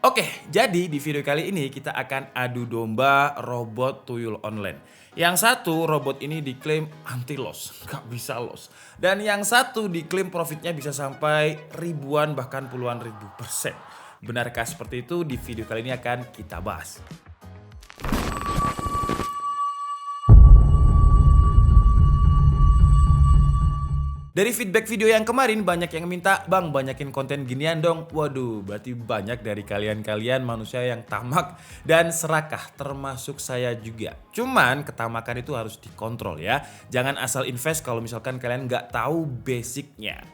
Oke, jadi di video kali ini kita akan adu domba robot tuyul online. Yang satu robot ini diklaim anti loss, nggak bisa loss. Dan yang satu diklaim profitnya bisa sampai ribuan bahkan puluhan ribu persen. Benarkah seperti itu? Di video kali ini akan kita bahas. Dari feedback video yang kemarin banyak yang minta, "Bang, banyakin konten ginian dong." Waduh, berarti banyak dari kalian-kalian manusia yang tamak dan serakah, termasuk saya juga. Cuman ketamakan itu harus dikontrol ya. Jangan asal invest kalau misalkan kalian nggak tahu basicnya.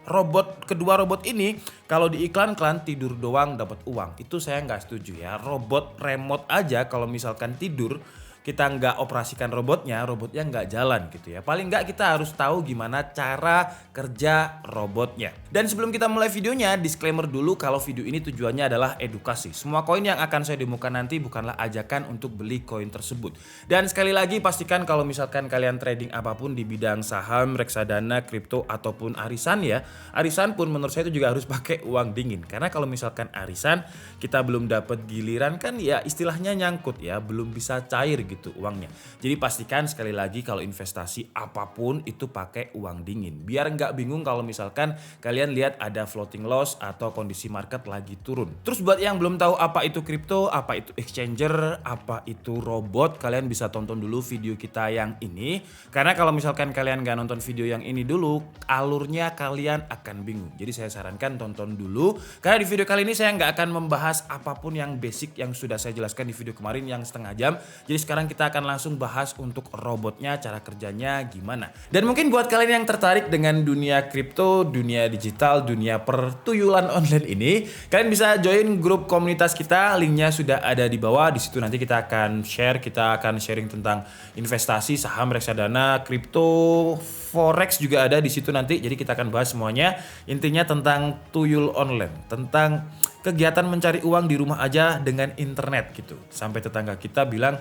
Kedua robot ini kalau di iklan tidur doang dapat uang. Itu saya nggak setuju ya. Robot remote aja kalau misalkan tidur, kita nggak operasikan robotnya nggak jalan gitu ya. Paling nggak kita harus tahu gimana cara kerja robotnya. Dan sebelum kita mulai videonya, disclaimer dulu kalau video ini tujuannya adalah edukasi. Semua koin yang akan saya demokan nanti bukanlah ajakan untuk beli koin tersebut. Dan sekali lagi pastikan kalau misalkan kalian trading apapun di bidang saham, reksadana, kripto ataupun arisan ya. Arisan pun menurut saya itu juga harus pakai uang dingin. Karena kalau misalkan arisan kita belum dapat giliran kan ya istilahnya nyangkut ya, belum bisa cair gitu uangnya. Jadi pastikan sekali lagi kalau investasi apapun itu pakai uang dingin. Biar nggak bingung kalau misalkan kalian lihat ada floating loss atau kondisi market lagi turun. Terus buat yang belum tahu apa itu kripto, apa itu exchanger, apa itu robot, kalian bisa tonton dulu video kita yang ini. Karena kalau misalkan kalian nggak nonton video yang ini dulu, alurnya kalian akan bingung. Jadi saya sarankan tonton dulu. Karena di video kali ini saya nggak akan membahas apapun yang basic yang sudah saya jelaskan di video kemarin yang setengah jam. Jadi sekarang kita akan langsung bahas untuk robotnya, cara kerjanya gimana. Dan mungkin buat kalian yang tertarik dengan dunia kripto, dunia digital, dunia pertuyulan online ini, kalian bisa join grup komunitas kita. Linknya sudah ada di bawah. Di situ nanti kita akan sharing tentang investasi, saham, reksadana, kripto, forex juga ada di situ nanti. Jadi kita akan bahas semuanya. Intinya tentang tuyul online, tentang kegiatan mencari uang di rumah aja dengan internet gitu. Sampai tetangga kita bilang,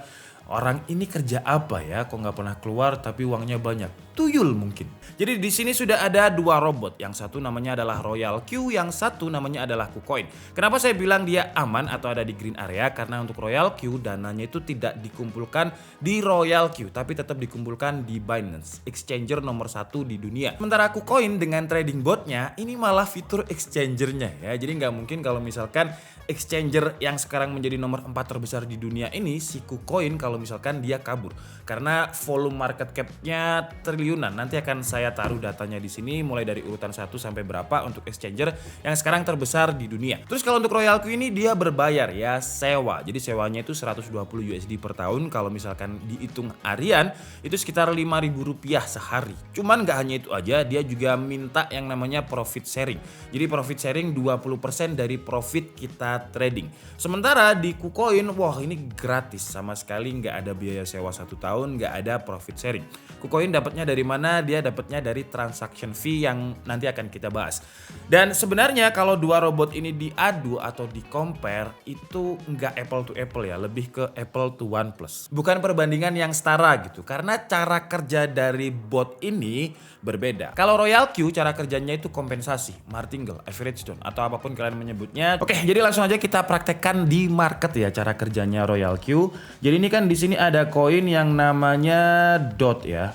"Orang ini kerja apa ya? Kok nggak pernah keluar tapi uangnya banyak?" Tuyul mungkin. Jadi di sini sudah ada dua robot. Yang satu namanya adalah Royal Q, yang satu namanya adalah KuCoin. Kenapa saya bilang dia aman atau ada di green area? Karena untuk Royal Q dananya itu tidak dikumpulkan di Royal Q, tapi tetap dikumpulkan di Binance, exchanger nomor 1 di dunia. Sementara KuCoin dengan trading botnya ini malah fitur exchangernya ya. Jadi nggak mungkin kalau misalkan exchanger yang sekarang menjadi nomor 4 terbesar di dunia ini, si KuCoin kalau misalkan dia kabur. Karena volume market cap-nya triliunan. Nanti akan saya taruh datanya di sini mulai dari urutan 1 sampai berapa untuk exchanger yang sekarang terbesar di dunia. Terus kalau untuk Royal Q ini dia berbayar ya, sewa. Jadi sewanya itu 120 USD per tahun. Kalau misalkan dihitung harian itu sekitar Rp5.000 sehari. Cuman gak hanya itu aja, dia juga minta yang namanya profit sharing. Jadi profit sharing 20% dari profit kita trading. Sementara di KuCoin, wah ini gratis, sama sekali nggak ada biaya sewa 1 tahun, nggak ada profit sharing. KuCoin dapatnya dari mana? Dia dapatnya dari transaction fee yang nanti akan kita bahas. Dan sebenarnya kalau dua robot ini diadu atau di compare itu nggak apple to apple ya, lebih ke apple to OnePlus. Bukan perbandingan yang setara gitu, karena cara kerja dari bot ini berbeda. Kalau Royal Q cara kerjanya itu kompensasi, martingale, average down atau apapun kalian menyebutnya. Oke, jadi langsung aja kita praktekkan di market ya cara kerjanya Royal Q. Jadi ini kan di sini ada koin yang namanya DOT ya.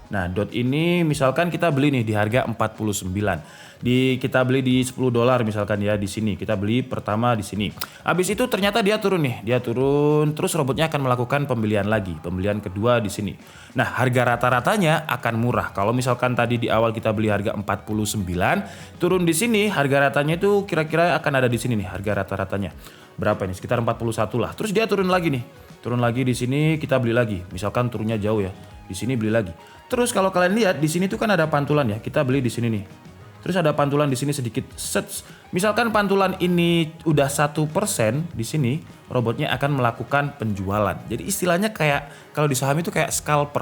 Nah, DOT ini misalkan kita beli nih di harga 49. Kita beli di $10 misalkan ya di sini. Kita beli pertama di sini. Habis itu ternyata dia turun nih. Dia turun terus robotnya akan melakukan pembelian lagi. Pembelian kedua di sini. Nah, harga rata-ratanya akan murah. Kalau misalkan tadi di awal kita beli harga 49, turun di sini harga ratanya itu kira-kira akan ada di sini nih harga rata-ratanya. Berapa ini? Sekitar 41 lah. Terus dia turun lagi nih. Turun lagi di sini kita beli lagi. Misalkan turunnya jauh ya. Di sini beli lagi. Terus kalau kalian lihat di sini tuh kan ada pantulan ya. Kita beli di sini nih. Terus ada pantulan di sini sedikit. Misalkan pantulan ini udah 1% di sini, robotnya akan melakukan penjualan. Jadi istilahnya kayak kalau di saham itu kayak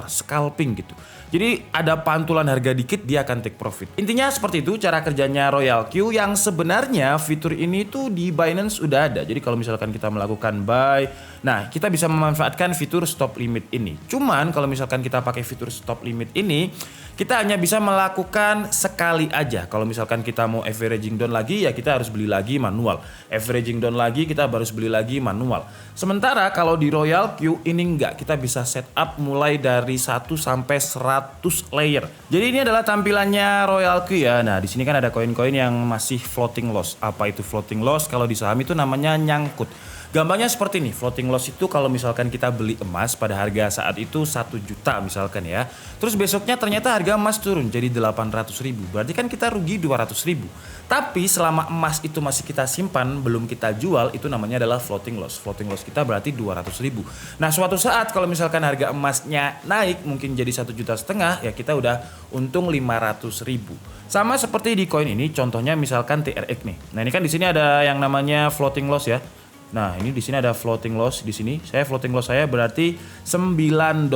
scalping gitu. Jadi ada pantulan harga dikit dia akan take profit. Intinya seperti itu cara kerjanya Royal Q yang sebenarnya fitur ini tuh di Binance udah ada. Jadi kalau misalkan kita melakukan buy, nah kita bisa memanfaatkan fitur stop limit ini. Cuman kalau misalkan kita pakai fitur stop limit ini, kita hanya bisa melakukan sekali aja. Kalau misalkan kita mau averaging down lagi, ya kita harus beli lagi manual. Averaging down lagi, kita harus beli lagi manual. Sementara kalau di Royal Q ini enggak, kita bisa setup mulai dari 1 sampai 100 layer. Jadi ini adalah tampilannya Royal Q ya. Nah, di sini kan ada koin-koin yang masih floating loss. Apa itu floating loss? Kalau di saham itu namanya nyangkut. Gampangnya seperti ini, floating loss itu kalau misalkan kita beli emas pada harga saat itu 1 juta misalkan ya. Terus besoknya ternyata harga emas turun jadi 800.000. Berarti kan kita rugi 200.000. Tapi selama emas itu masih kita simpan, belum kita jual, itu namanya adalah floating loss. Floating loss kita berarti 200.000. Nah, suatu saat kalau misalkan harga emasnya naik mungkin jadi 1,5 juta, ya kita udah untung 500.000. Sama seperti di koin ini, contohnya misalkan TRX nih. Nah, ini kan di sini ada yang namanya floating loss ya. Nah, ini di sini ada floating loss di sini. Floating loss saya berarti $9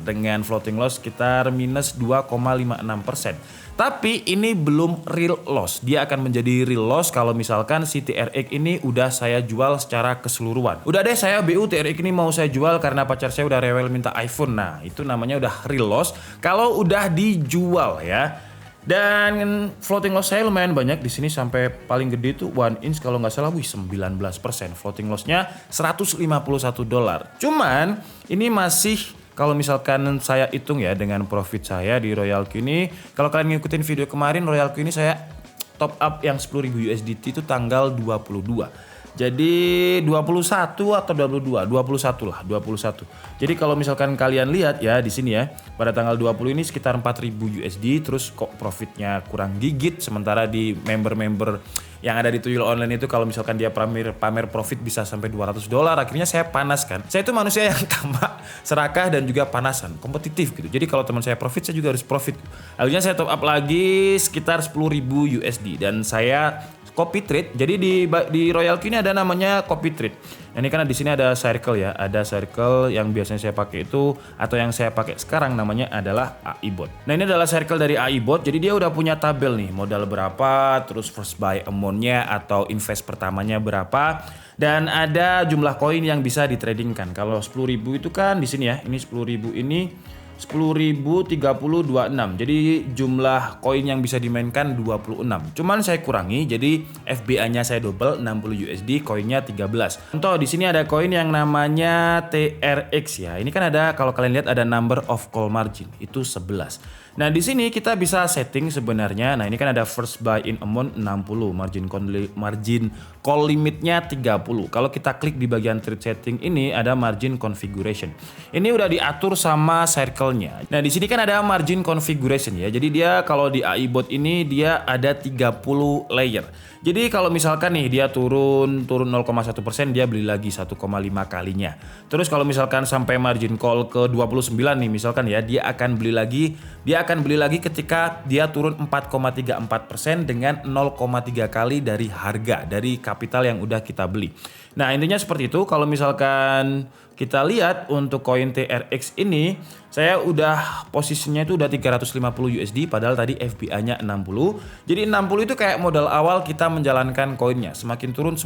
dengan floating loss sekitar minus 2,56%. Tapi ini belum real loss. Dia akan menjadi real loss kalau misalkan si TRX ini udah saya jual secara keseluruhan. Udah deh, saya BU TRX ini mau saya jual karena pacar saya udah rewel minta iPhone. Nah, itu namanya udah real loss kalau udah dijual ya. Dan floating loss saya lumayan banyak di sini, sampai paling gede tuh 1 inch kalau nggak salah 19%. Floating lossnya $151. Cuman ini masih, kalau misalkan saya hitung ya dengan profit saya di Royal Q ini, kalau kalian ngikutin video kemarin Royal Q ini saya top up yang 10.000 USDT itu tanggal 22. Jadi 21 atau 22, 21 lah, 21. Jadi kalau misalkan kalian lihat ya di sini ya, pada tanggal 20 ini sekitar 4.000 USD, terus kok profitnya kurang gigit, sementara di member-member yang ada di Tuyul Online itu kalau misalkan dia pamer profit bisa sampai $200, akhirnya saya panas kan. Saya itu manusia yang tamak, serakah dan juga panasan, kompetitif gitu. Jadi kalau teman saya profit, saya juga harus profit. Akhirnya saya top up lagi sekitar 10.000 USD dan saya copy trade. Jadi di Royal Q ini ada namanya copy trade. Nah, ini kan di sini ada circle ya, ada circle yang biasanya saya pakai itu, atau yang saya pakai sekarang namanya adalah AI Bot. Nah, ini adalah circle dari AI Bot. Jadi dia udah punya tabel nih, modal berapa, terus first buy amount-nya atau invest pertamanya berapa, dan ada jumlah koin yang bisa ditradingkan. Kalau 10.000 itu kan di sini ya, ini 10.000 ini 10.030.26. Jadi jumlah koin yang bisa dimainkan 26. Cuman saya kurangi, jadi FBA-nya saya double 60 USD, koinnya 13. Contoh di sini ada koin yang namanya TRX ya. Ini kan ada, kalau kalian lihat ada number of call margin itu 11. Nah, di sini kita bisa setting sebenarnya. Nah, ini kan ada first buy in amount 60, margin call limitnya 30. Kalau kita klik di bagian trade setting ini ada margin configuration. Ini udah diatur sama circle-nya. Nah, di sini kan ada margin configuration ya. Jadi dia kalau di AI Bot ini dia ada 30 layer. Jadi kalau misalkan nih dia turun 0,1%, dia beli lagi 1,5 kalinya. Terus kalau misalkan sampai margin call ke 29 nih misalkan ya, dia akan beli lagi ketika dia turun 4,34% dengan 0,3 kali dari harga, dari kapital yang udah kita beli. Nah, intinya seperti itu. Kalau misalkan kita lihat untuk koin TRX ini, saya udah posisinya itu udah 350 USD, padahal tadi FBA-nya 60. Jadi 60 itu kayak modal awal kita menjalankan koinnya. Semakin turun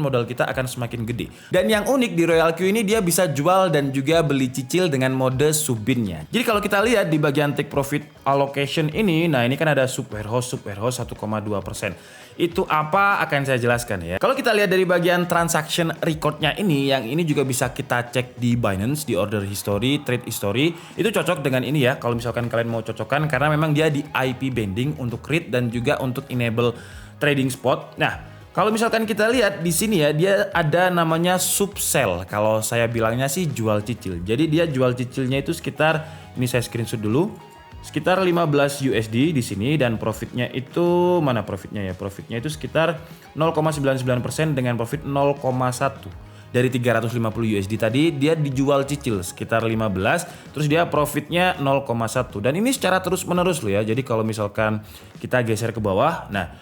modal kita akan semakin gede. Dan yang unik di Royal Q ini dia bisa jual dan juga beli cicil dengan mode subinnya. Jadi kalau kita lihat di bagian take profit allocation ini, nah ini kan ada sub warehouse 1,2%. Itu apa akan saya jelaskan ya. Kalau kita lihat dari bagian transaction recordnya ini, yang ini juga bisa kita cek di Binance, di order history, trade history. Itu cocok dengan ini ya, kalau misalkan kalian mau cocokkan, karena memang dia di IP bending untuk read dan juga untuk enable trading spot. Nah, kalau misalkan kita lihat di sini ya, dia ada namanya subsell. Kalau saya bilangnya sih jual cicil. Jadi dia jual cicilnya itu sekitar, ini saya screenshot dulu, sekitar 15 USD di sini, dan profitnya itu mana profitnya ya? Profitnya itu sekitar 0,99% dengan profit 0,1. Dari 350 USD tadi dia dijual cicil sekitar 15, terus dia profitnya 0,1. Dan ini secara terus menerus loh ya. Jadi kalau misalkan kita geser ke bawah, nah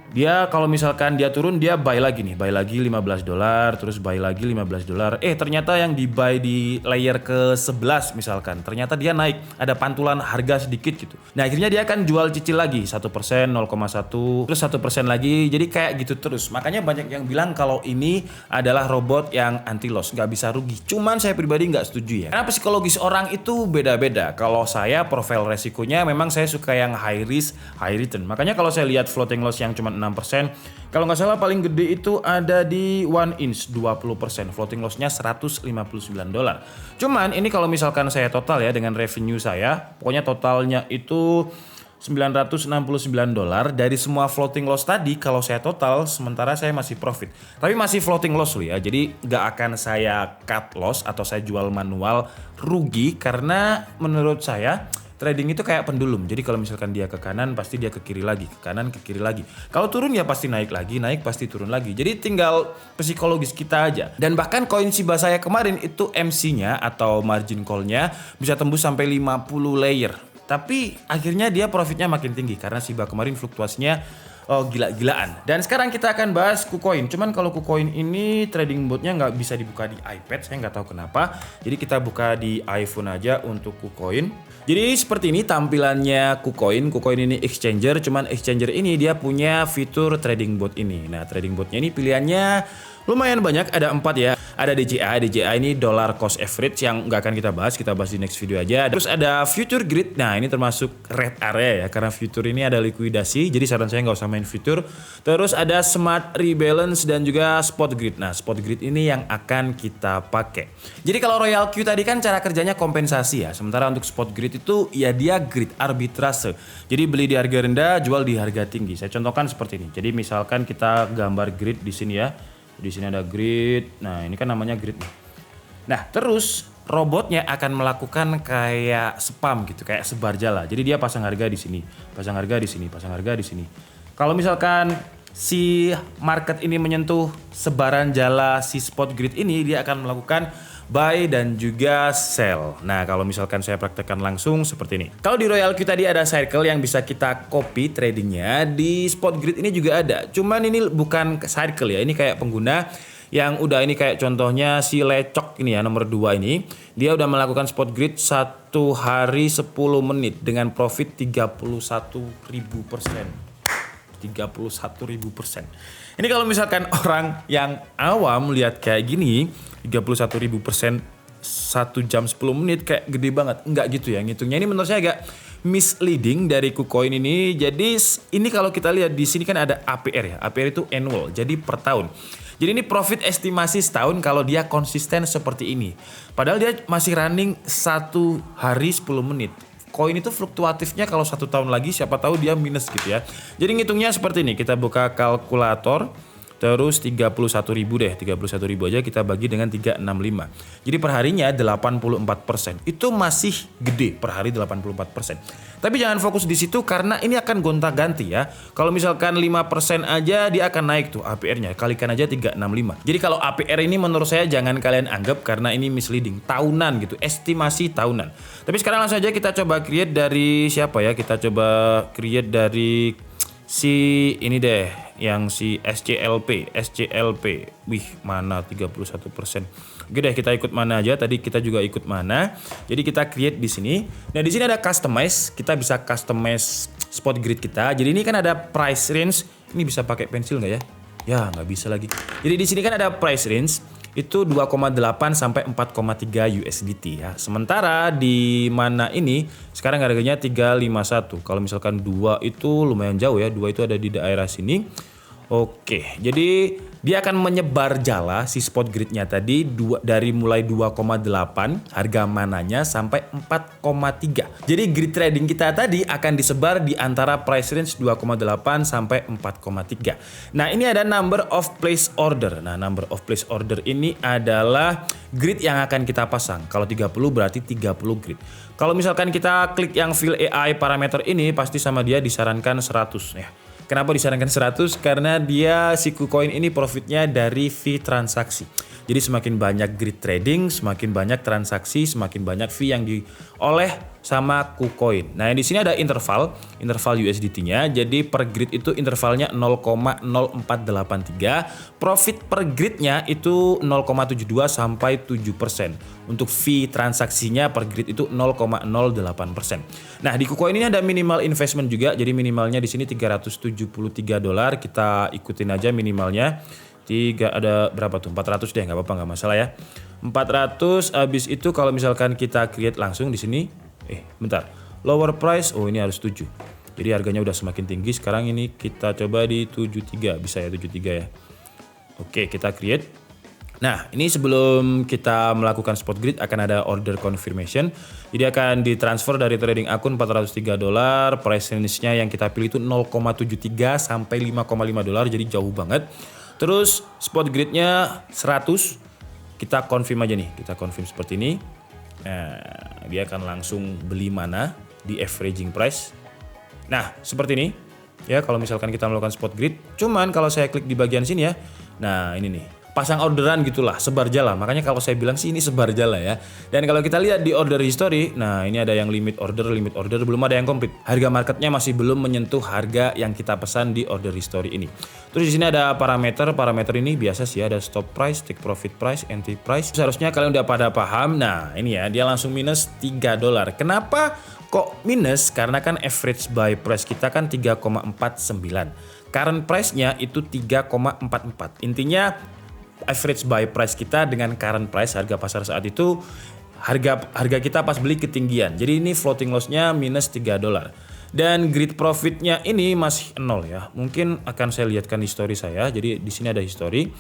Dia kalau misalkan dia turun dia buy lagi nih, buy lagi $15, terus buy lagi $15. Ternyata yang di buy di layer ke-11 misalkan, ternyata dia naik, ada pantulan harga sedikit gitu. Nah, akhirnya dia akan jual cicil lagi 1%, 0,1, terus 1% lagi. Jadi kayak gitu terus. Makanya banyak yang bilang kalau ini adalah robot yang anti loss, nggak bisa rugi. Cuman saya pribadi nggak setuju ya. Karena psikologis orang itu beda-beda. Kalau saya profil resikonya memang saya suka yang high risk, high return. Makanya kalau saya lihat floating loss yang cuma 6%, kalau nggak salah paling gede itu ada di 1 inch 20%, floating lossnya $159. Cuman ini kalau misalkan saya total ya dengan revenue saya, pokoknya totalnya itu $969 dari semua floating loss tadi. Kalau saya total, sementara saya masih profit, tapi masih floating loss loh ya, jadi nggak akan saya cut loss atau saya jual manual rugi, karena menurut saya trading itu kayak pendulum. Jadi kalau misalkan dia ke kanan pasti dia ke kiri lagi, ke kanan ke kiri lagi. Kalau turun ya pasti naik lagi, naik pasti turun lagi. Jadi tinggal psikologis kita aja. Dan bahkan koin Shiba saya kemarin itu MC-nya atau margin call-nya bisa tembus sampai 50 layer. Tapi akhirnya dia profitnya makin tinggi karena Shiba kemarin fluktuasinya gila-gilaan. Dan sekarang kita akan bahas KuCoin. Cuman kalau KuCoin ini trading botnya nggak bisa dibuka di iPad, saya nggak tahu kenapa. Jadi kita buka di iPhone aja untuk KuCoin. Jadi seperti ini tampilannya KuCoin. KuCoin ini exchanger, cuman exchanger ini dia punya fitur trading bot ini. Nah, trading botnya ini pilihannya lumayan banyak, ada 4 ya. Ada DJI ini dollar cost average yang nggak akan kita bahas di next video aja. Terus ada future grid, nah ini termasuk red area ya, karena future ini ada likuidasi, jadi saran saya nggak usah main future. Terus ada smart rebalance dan juga spot grid. Nah, spot grid ini yang akan kita pakai. Jadi kalau Royal Q tadi kan cara kerjanya kompensasi ya, sementara untuk spot grid itu ya dia grid arbitrase. Jadi beli di harga rendah, jual di harga tinggi. Saya contohkan seperti ini. Jadi misalkan kita gambar grid di sini ya. Di sini ada grid. Nah, ini kan namanya grid nih. Nah, terus robotnya akan melakukan kayak spam gitu, kayak sebar jala. Jadi dia pasang harga di sini, pasang harga di sini, pasang harga di sini. Kalau misalkan si market ini menyentuh sebaran jala si spot grid ini, dia akan melakukan buy dan juga sell. Nah, kalau misalkan saya praktekkan langsung seperti ini. Kalau di Royal Q tadi ada circle yang bisa kita copy tradingnya, di spot grid ini juga ada. Cuman ini bukan circle ya, ini kayak pengguna yang udah, ini kayak contohnya si Lecok ini ya, nomor 2 ini. Dia udah melakukan spot grid 1 hari 10 menit dengan profit 31.000%. 31.000%. Ini kalau misalkan orang yang awam lihat kayak gini, 31.000% 1 jam 10 menit kayak gede banget. Enggak gitu ya ngitungnya. Ini menurut saya agak misleading dari KuCoin ini. Jadi ini kalau kita lihat di sini kan ada APR ya. APR itu annual, jadi per tahun. Jadi ini profit estimasi setahun kalau dia konsisten seperti ini. Padahal dia masih running 1 hari 10 menit. Koin itu fluktuatifnya kalau 1 tahun lagi siapa tahu dia minus gitu ya. Jadi ngitungnya seperti ini, kita buka kalkulator, terus 31.000 deh, 31.000 aja kita bagi dengan 365. Jadi perharinya 84%. Itu masih gede per hari 84%. Tapi jangan fokus di situ karena ini akan gonta-ganti ya. Kalau misalkan 5% aja dia akan naik tuh APR-nya, kalikan aja 365. Jadi kalau APR ini menurut saya jangan kalian anggap karena ini misleading, tahunan gitu, estimasi tahunan. Tapi sekarang langsung aja kita coba create dari siapa ya? Kita coba create dari si ini deh, yang si SCLP. Wih, mana 31%. Oke deh, kita ikut mana aja. Tadi kita juga ikut mana. Jadi kita create di sini. Nah, di sini ada customize. Kita bisa customize spot grid kita. Jadi ini kan ada price range. Ini bisa pakai pensil nggak ya? Ya, nggak bisa lagi. Jadi di sini kan ada price range. Itu 2,8 sampai 4,3 USDT ya. Sementara di mana ini sekarang harganya 351. Kalau misalkan 2 itu lumayan jauh ya. 2 itu ada di daerah sini. Oke, jadi dia akan menyebar jala si spot gridnya tadi dari mulai 2,8 harga mananya sampai 4,3. Jadi grid trading kita tadi akan disebar di antara price range 2,8 sampai 4,3. Nah, ini ada number of place order. Nah, number of place order ini adalah grid yang akan kita pasang. Kalau 30 berarti 30 grid. Kalau misalkan kita klik yang fill AI parameter ini pasti sama dia disarankan 100 ya. Kenapa disarankan 100? Karena dia si KuCoin ini profitnya dari fee transaksi. Jadi semakin banyak grid trading, semakin banyak transaksi, semakin banyak fee yang dioleh sama KuCoin. Nah, di sini ada interval USDT-nya. Jadi per grid itu intervalnya 0,0483. Profit per gridnya itu 0,72 sampai 7%. Untuk fee transaksinya per grid itu 0,08%. Nah, di KuCoin ini ada minimal investment juga. Jadi minimalnya di sini $373. Kita ikutin aja minimalnya. Ada berapa tuh? 400 deh, nggak apa-apa, nggak masalah ya. 400, habis itu kalau misalkan kita create langsung di sini, bentar, lower price, ini harus 7. Jadi harganya udah semakin tinggi, sekarang ini kita coba di 73, bisa ya 73 ya. Oke, kita create. Nah, ini sebelum kita melakukan spot grid akan ada order confirmation. Jadi akan ditransfer dari trading akun $403, price range-nya yang kita pilih itu 0,73 sampai $5,5, jadi jauh banget. Terus spot gridnya 100, kita confirm aja nih, kita confirm seperti ini. Nah, dia akan langsung beli mana di averaging price. Nah, seperti ini ya kalau misalkan kita melakukan spot grid. Cuman kalau saya klik di bagian sini ya, nah ini nih, pasang orderan gitulah, sebar jala. Makanya kalau saya bilang sih ini sebar jala ya. Dan kalau kita lihat di order history, nah ini ada yang limit order, belum ada yang komplit. Harga marketnya masih belum menyentuh harga yang kita pesan di order history ini. Terus di sini ada parameter ini biasa sih, ada stop price, take profit price, entry price. Seharusnya kalian udah pada paham. Nah ini ya, dia langsung minus $3. Kenapa kok minus? Karena kan average buy price kita kan 3,49. Current price-nya itu 3,44. Intinya average buy price kita dengan current price, harga pasar saat itu, harga kita pas beli ketinggian. Jadi ini floating loss-nya minus $3. Dan grid profit-nya ini masih 0 ya. Mungkin akan saya lihatkan history saya. Jadi di sini ada history.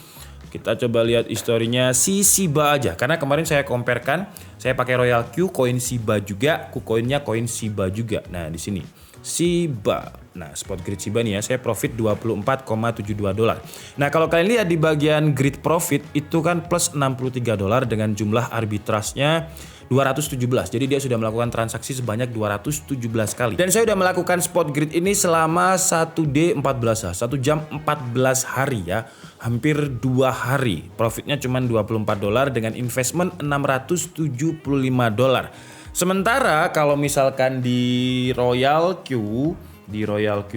Kita coba lihat historinya si Shiba aja. Karena kemarin saya comparekan, saya pakai Royal Q, koin Shiba juga, KuCoin-nya koin Shiba juga. Nah, di sini Shiba. Nah, spot grid Shiba nih ya, saya profit $24,72. Nah, kalau kalian lihat di bagian grid profit itu kan plus $63 dengan jumlah arbitrasnya 217. Jadi dia sudah melakukan transaksi sebanyak 217 kali. Dan saya sudah melakukan spot grid ini selama 1D14 1 jam 14 hari ya. Hampir 2 hari. Profitnya cuma $24 dengan investment $675. Sementara kalau misalkan di Royal Q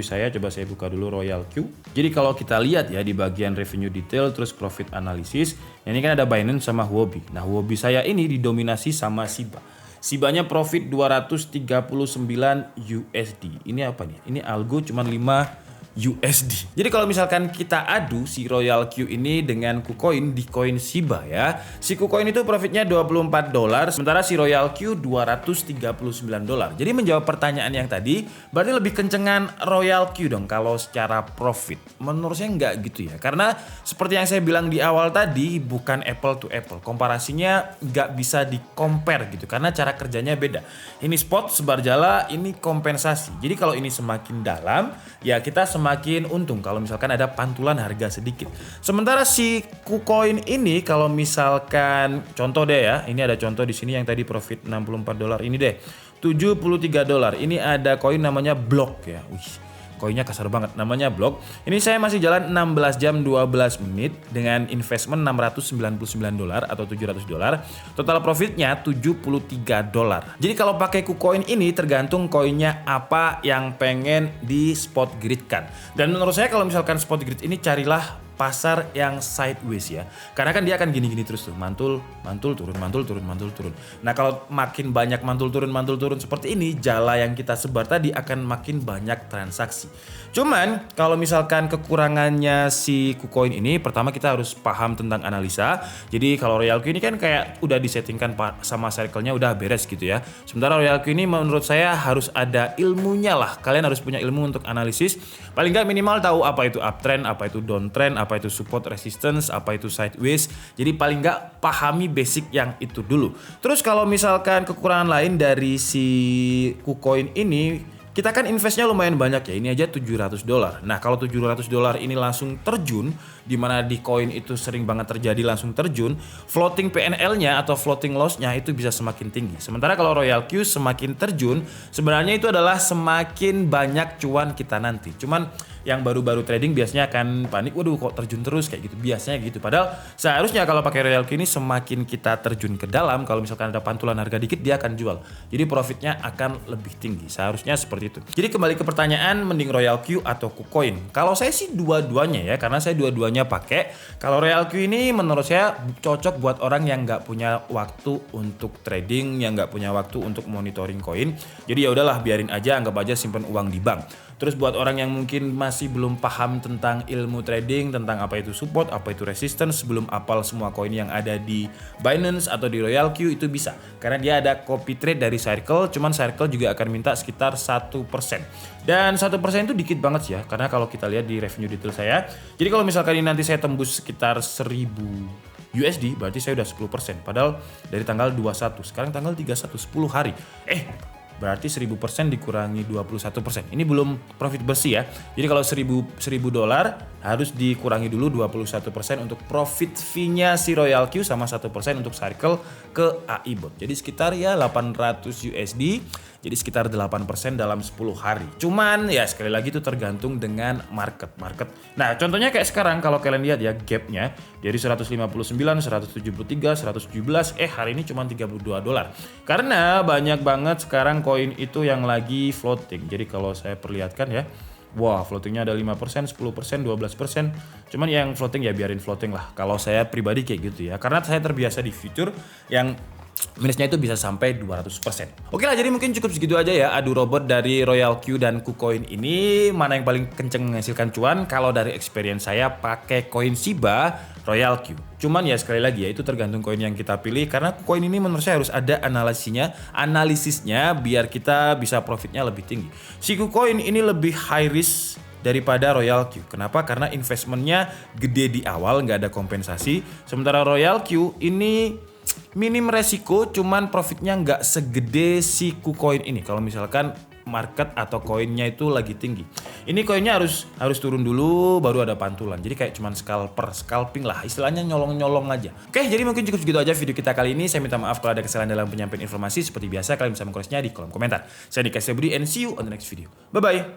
saya, coba saya buka dulu Royal Q. Jadi kalau kita lihat ya di bagian revenue detail terus profit analysis, ini kan ada Binance sama Huobi. Nah, Huobi saya ini didominasi sama Shiba. Shibanya profit 239 USD. Ini apa nih? Ini algo cuma 5 USD. Jadi kalau misalkan kita adu si Royal Q ini dengan KuCoin di koin Shiba ya. Si KuCoin itu profitnya $24, sementara si Royal Q $239. Jadi menjawab pertanyaan yang tadi, berarti lebih kencengan Royal Q dong kalau secara profit. Menurut saya enggak gitu ya. Karena seperti yang saya bilang di awal tadi, bukan apple to apple. Komparasinya enggak bisa di-compare gitu karena cara kerjanya beda. Ini spot sebar jala, ini kompensasi. Jadi kalau ini semakin dalam, ya kita semakin untung kalau misalkan ada pantulan harga sedikit. Sementara si KuCoin ini kalau misalkan contoh deh ya, ini ada contoh di sini yang tadi profit $64 ini deh. $73. Ini ada koin namanya Block ya. Wih. Koinnya kasar banget, namanya Block. Ini saya masih jalan 16 jam 12 menit dengan investment $699 atau $700. Total profitnya $73. Jadi kalau pakai KuCoin ini tergantung koinnya apa yang pengen di spot grid kan. Dan menurut saya kalau misalkan spot grid ini carilah pasar yang sideways ya. Karena kan dia akan gini-gini terus tuh, mantul, turun, mantul, turun. Nah, kalau makin banyak mantul turun seperti ini, jala yang kita sebar tadi akan makin banyak transaksi. Cuman kalau misalkan kekurangannya si KuCoin ini, pertama kita harus paham tentang analisa. Jadi kalau Royal Q ini kan kayak udah disettingkan sama circle-nya udah beres gitu ya. Sementara Royal Q ini menurut saya harus ada ilmunya lah. Kalian harus punya ilmu untuk analisis. Paling nggak minimal tahu apa itu uptrend, apa itu downtrend, apa itu support resistance, apa itu sideways. Jadi paling nggak pahami basic yang itu dulu. Terus kalau misalkan kekurangan lain dari si KuCoin ini, kita kan investnya lumayan banyak ya, ini aja $700. Nah kalau $700 ini langsung terjun, dimana di koin itu sering banget terjadi langsung terjun, floating PNL-nya atau floating loss-nya itu bisa semakin tinggi. Sementara kalau Royal Q semakin terjun, sebenarnya itu adalah semakin banyak cuan kita nanti. Cuman yang baru-baru trading biasanya akan panik, waduh kok terjun terus kayak gitu, biasanya gitu. Padahal seharusnya kalau pakai Royal Q ini semakin kita terjun ke dalam, kalau misalkan ada pantulan harga dikit dia akan jual. Jadi profitnya akan lebih tinggi, seharusnya seperti itu. Jadi kembali ke pertanyaan, mending Royal Q atau KuCoin? Kalau saya sih dua-duanya ya, karena saya dua-duanya pakai. Kalau Royal Q ini menurut saya cocok buat orang yang nggak punya waktu untuk trading, yang nggak punya waktu untuk monitoring koin. Jadi ya udahlah, biarin aja, anggap aja simpen uang di bank. Terus buat orang yang mungkin masih belum paham tentang ilmu trading, tentang apa itu support, apa itu resistance, belum apal semua koin yang ada di Binance atau di Royal Q, itu bisa. Karena dia ada copy trade dari Circle, cuman Circle juga akan minta sekitar 1%. Dan 1% itu dikit banget sih ya, karena kalau kita lihat di revenue detail saya, jadi kalau misalkan ini nanti saya tembus sekitar 1000 USD, berarti saya udah 10%. Padahal dari tanggal 21, sekarang tanggal 31, 10 hari. Berarti 1000% dikurangi 21%. Ini belum profit bersih ya. Jadi kalau $1000 harus dikurangi dulu 21% untuk profit fee-nya si Royal Q sama 1% untuk Circle ke AI Bot. Jadi sekitar ya 800 USD. Jadi sekitar 8% dalam 10 hari. Cuman ya sekali lagi itu tergantung dengan market. Nah contohnya kayak sekarang kalau kalian lihat ya gapnya dari 159, 173, 117, hari ini cuma $32. Karena banyak banget sekarang koin itu yang lagi floating. Jadi kalau saya perlihatkan ya, wah floatingnya ada 5%, 10%, 12%. Cuman yang floating ya biarin floating lah. Kalau saya pribadi kayak gitu ya. Karena saya terbiasa di future yang minusnya itu bisa sampai 200%. Oke lah, jadi mungkin cukup segitu aja ya adu robot dari Royal Q dan KuCoin ini. Mana yang paling kenceng menghasilkan cuan? Kalau dari experience saya pakai koin Shiba, Royal Q. Cuman ya sekali lagi ya itu tergantung koin yang kita pilih. Karena koin ini menurut saya harus ada analisisnya biar kita bisa profitnya lebih tinggi. Si KuCoin ini lebih high risk daripada Royal Q. Kenapa? Karena investmentnya gede di awal, nggak ada kompensasi. Sementara Royal Q ini minim resiko, cuman profitnya nggak segede si KuCoin ini. Kalau misalkan market atau koinnya itu lagi tinggi, ini koinnya harus turun dulu baru ada pantulan. Jadi kayak cuman scalping lah, istilahnya nyolong aja. Oke, jadi mungkin cukup segitu aja video kita kali ini. Saya minta maaf kalau ada kesalahan dalam penyampaian informasi. Seperti biasa kalian bisa mengkoreksinya di kolom komentar. Saya Dika Sebudi and see you on the next video. Bye bye.